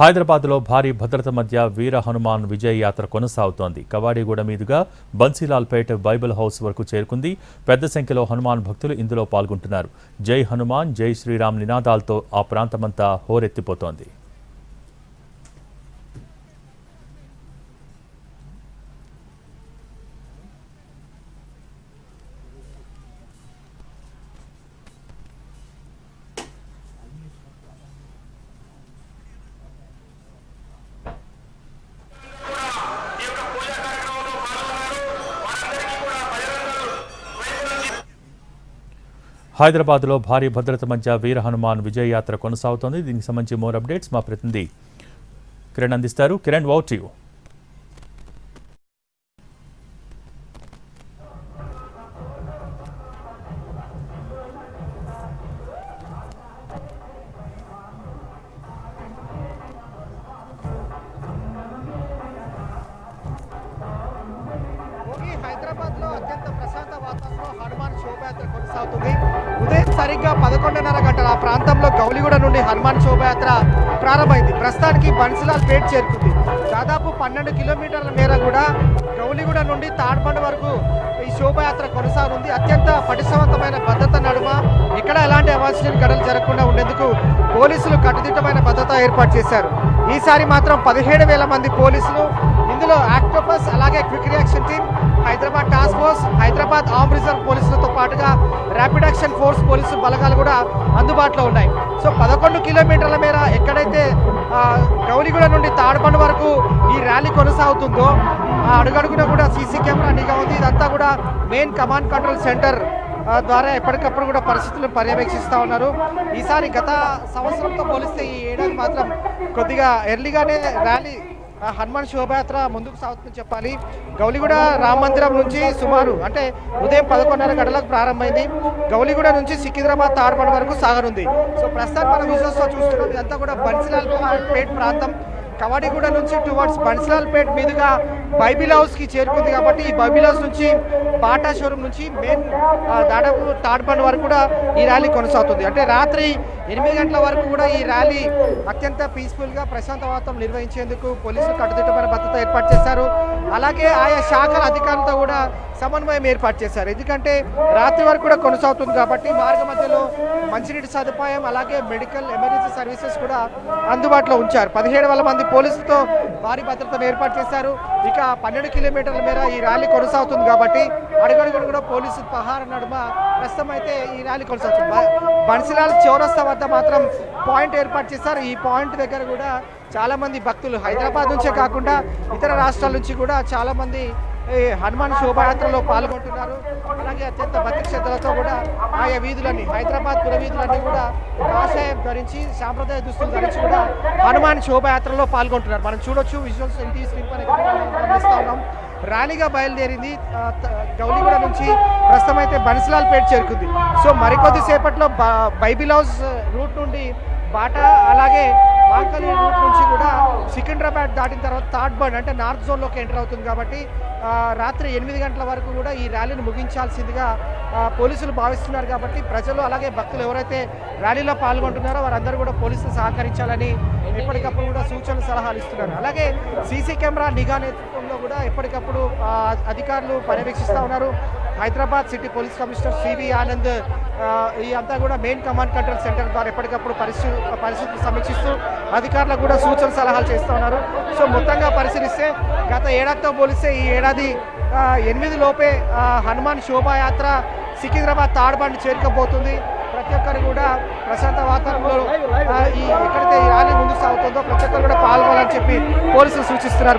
హైదరాబాద్లో భారీ భద్రత మధ్య వీర హనుమాన్ విజయ్ యాత్ర కొనసాగుతోంది. కవాడిగూడ మీదుగా బన్సీలాల్పేట్ బైబిల్ హౌస్ వరకు చేరుకుంది. పెద్ద సంఖ్యలో హనుమాన్ భక్తులు ఇందులో పాల్గొంటున్నారు. జై హనుమాన్, జై శ్రీరామ్ నినాదాలతో ఆ ప్రాంతమంతా హోరెత్తిపోతోంది. హైదరాబాద్లో భారీ భద్రత మధ్య వీర హనుమాన్ విజయ్ యాత్ర కొనసాగుతోంది. దీనికి సంబంధించి మోర్ అప్డేట్స్ మా ప్రతినిధి కిరణ్ అందిస్తారు. Kiran, over to you. Hyderabad లో అత్యంత ప్రశాంత వాతావరణంలో హనుమాన్ శోభయాత్ర కొనసాగుతుంది. ఉదయం సరిగ్గా 11:30 గంటల ఆ ప్రాంతంలో గౌలిగూడ నుండి హనుమాన్ శోభయాత్ర ప్రారంభమైంది. ప్రస్తుతానికి బన్సీలాల్పేట్ చేరుకుంది. దాదాపు 12 కిలోమీటర్ల మేర కూడా గౌలిగూడ నుండి తాడ్బండ్ వరకు ఈ శోభయాత్ర కొనసాగుతుంది. అత్యంత పటిష్టవంతమైన భద్రత నడుమ ఎక్కడ ఎలాంటి అవాంఛనీయ ఘటనలు జరగకుండా ఉండేందుకు పోలీసులు కట్టుదిట్టమైన భద్రత ఏర్పాటు చేశారు. ఈసారి మాత్రం 17,000 మంది పోలీసులు, ఇందులో ఆక్టోపస్ అలాగే quick reaction team, Hyderabad task force, Hyderabad arm reserve పోలీసులతో పాటుగా ర్యాపిడ్ యాక్షన్ ఫోర్స్ పోలీసు బలగాలు కూడా అందుబాటులో ఉన్నాయి. సో 11 కిలోమీటర్ల మేర ఎక్కడైతే గౌలిగూడ నుండి తాడ్బండ్ వరకు ఈ ర్యాలీ కొనసాగుతుందో అడుగడుగున కూడా సీసీ కెమెరా నిఘా ఉంది. ఇదంతా కూడా మెయిన్ కమాండ్ కంట్రోల్ సెంటర్ ద్వారా ఎప్పటికప్పుడు కూడా పరిస్థితులను పర్యవేక్షిస్తూ ఉన్నారు. ఈసారి గత సంవత్సరంతో పోలిస్తే ఈ ఏడాది మాత్రం కొద్దిగా ఎర్లీగానే ర్యాలీ హనుమాన్ శోభయాత్ర ముందుకు సాగుతుందని చెప్పాలి. గౌలిగూడ రామ మందిరం నుంచి సుమారు అంటే ఉదయం 11:30 గంటలకు ప్రారంభమైంది. గౌలిగూడ నుంచి సికింద్రాబాద్ తాడ్బండ్ వరకు సాగనుంది. సో ప్రస్తుతానికి మనం విజువల్స్లో చూస్తున్నాం. ఇదంతా కూడా బన్సీలాల్పేట్ ప్రాంతం. కవాడిగూడ నుంచి టువర్డ్స్ బన్సీలాల్పేట్ మీదుగా బైబిల్ హౌస్కి చేరుకుంది. కాబట్టి ఈ బైబిల్ హౌస్ నుంచి బాటా షోరూమ్ నుంచి మెయిన్ దాదాపు తాడ్బండ్ వరకు కూడా ఈ ర్యాలీ కొనసాగుతుంది. అంటే రాత్రి 8 గంటల వరకు కూడా ఈ ర్యాలీ అత్యంత పీస్ఫుల్గా ప్రశాంత వాతావరణం నిర్వహించేందుకు పోలీసులు కట్టుదిట్టమైన భద్రత ఏర్పాటు చేశారు. అలాగే ఆయా శాఖల అధికారులతో కూడా సమన్వయం ఏర్పాటు చేశారు. ఎందుకంటే రాత్రి వరకు కూడా కొనసాగుతుంది కాబట్టి మార్గ మధ్యలో మంచినీటి సదుపాయం అలాగే మెడికల్ ఎమర్జెన్సీ సర్వీసెస్ కూడా అందుబాటులో ఉంచారు. 17,000 మంది పోలీసులతో భారీ భద్రతను ఏర్పాటు చేశారు. ఇక 12 కిలోమీటర్ల మేర ఈ ర్యాలీ కొనసాగుతుంది కాబట్టి అడుగడుగుడు కూడా పోలీసు పహార నడుమ ప్రస్తుతం అయితే ఈ ర్యాలీ కొనసాగుతుంది. బన్సీలాల్ చౌరస్తా వద్ద మాత్రం పాయింట్ ఏర్పాటు చేశారు. ఈ పాయింట్ దగ్గర కూడా చాలామంది భక్తులు హైదరాబాద్ నుంచే కాకుండా ఇతర రాష్ట్రాల నుంచి కూడా చాలామంది హనుమాన్ శోభాయాత్రలో పాల్గొంటున్నారు. అలాగే అత్యంత భక్తి శ్రద్ధలతో కూడా ఆయా వీధులన్నీ హైదరాబాద్ పుర వీధులన్నీ కూడా కాషాయం ధరించి సాంప్రదాయ దుస్తులు ధరించి కూడా హనుమాన్ శోభాయాత్రలో పాల్గొంటున్నారు. మనం చూడొచ్చు విజువల్స్ ఎన్టీ స్క్రీన్ పైన గమనిస్తూ ఉన్నాం. ర్యాలీగా బయలుదేరింది గౌలిగూడ నుంచి ప్రస్తుతం అయితే బన్సీలాల్పేట్ చేరుకుంది. సో మరికొద్ది సేపట్లో బైబిల్ హౌస్ రూట్ నుండి బాటా అలాగే వాంకలి రూట్ నుంచి కూడా సికింద్రాబాద్ దాటిన తర్వాత తాడ్బండ్ అంటే నార్త్ జోన్లోకి ఎంటర్ అవుతుంది. కాబట్టి రాత్రి 8 గంటల వరకు కూడా ఈ ర్యాలీని ముగించాల్సిందిగా పోలీసులు భావిస్తున్నారు. కాబట్టి ప్రజలు అలాగే భక్తులు ఎవరైతే ర్యాలీలో పాల్గొంటున్నారో వారందరూ కూడా పోలీసులు సహకరించాలని ఎప్పటికప్పుడు కూడా సూచనలు సలహాలు ఇస్తున్నారు. అలాగే సీసీ కెమెరా నిఘా నేతృత్వంలో కూడా ఎప్పటికప్పుడు అధికారులు పర్యవేక్షిస్తూ ఉన్నారు. Hyderabad city police commissioner C V Anand ఈ అంతా కూడా మెయిన్ కమాండ్ కంట్రోల్ సెంటర్ ద్వారా ఎప్పటికప్పుడు పరిస్థితులు సమీక్షిస్తూ అధికారులకు కూడా సూచన సలహాలు చేస్తూ ఉన్నారు. సో మొత్తంగా పరిశీలిస్తే గత ఏడాదితో పోలిస్తే ఈ ఏడాది 8 లోపే హనుమాన్ శోభాయాత్ర సికింద్రాబాద్ తాడ్బండ్ చేరుకోబోతుంది. ప్రతి ఒక్కరు కూడా ప్రశాంత వాతావరణంలో ఎక్కడైతే ఈ ర్యాలీ ముందుకు సాగుతుందో ప్రతి ఒక్కరు కూడా పాల్గొనాలని చెప్పి పోలీసులు సూచిస్తున్నారు.